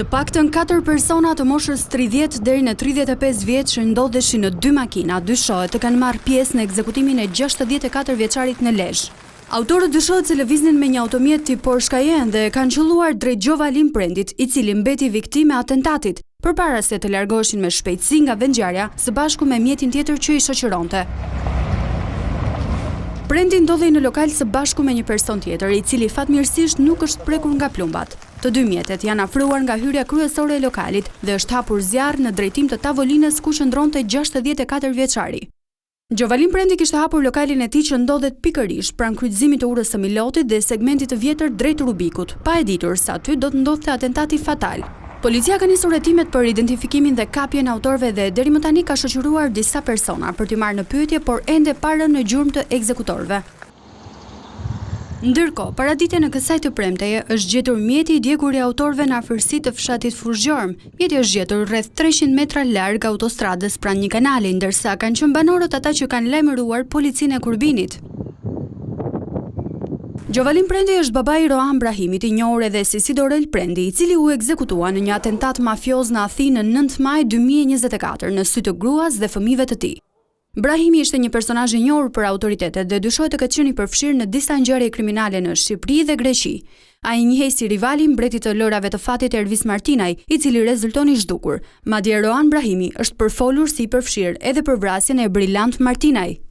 Të paktën 4 persona të moshës 30 deri në 35 vjeç ndodheshin në 2 makina, dyshohet të kanë marrë pjesë në ekzekutimin e 64 vjeçarit në Lezhë. Autorët dyshohet se lëviznin me një automjet tip Porsche Cayenne dhe kanë qelluar drejt Gjovalim Prendit, i cili mbeti viktimë e atentatit, përpara se të largoheshin me shpejtësi nga vendngjarja së bashku me mjetin tjetër që i shoqëronte. Prendi ndodhej në lokal së bashku me një person tjetër, i cili fatmirësisht nuk është prekur nga plumbat. Të dy mjetet janë afruar nga hyrja kryesore e lokalit dhe është hapur zjarr në drejtim të tavolinës ku qëndronte 64 vjeçari. Gjovalim Prendi kishte hapur lokalin e tij që ndodhet pikërisht pranë kryqëzimit të urës së Milotit dhe segmentit të vjetër drejt Rubikut, pa e ditur se aty do të ndodhte atentati fatal. Policia ka nisur hetimet për identifikimin dhe kapjen e autorëve dhe deri më tani ka shoqëruar disa persona për t'i marrë në pyetje, por ende pa rënë në gjurmë të ekzekutorëve. Ndërkohë, paraditje në kësaj të premteje është gjetur mjeti i djegur i autorëve në afërsi të fshatit Furgjorm. Mjeti është gjetur rreth 300 metra larg autostradës pranë një kanali, ndërsa kanë qenë banorët ata që kanë lajmëruar policinë e Kurbinit. Gjovalim Prendi është babai i Rohan Brahimit, i njohur edhe si Sidorel Prendi, i cili u ekzekutua në një atentat mafioz në Athinë në 9 maj 2024 në sy të gruas dhe fëmijëve të tij. Brahimi ishte një personazh i njohur për autoritetet dhe dyshohet të ketë qenë i përfshirë në disa ngjarje kriminale në Shqipëri dhe Greqi. Ai njihej si rivali mbretit të lojrave të fatit Ervis Martinaj, i cili rezulton i zhdukur. Madje Rohan Brahimi është përfolur si i përfshirë edhe për vrasjen e Brillant Martinaj.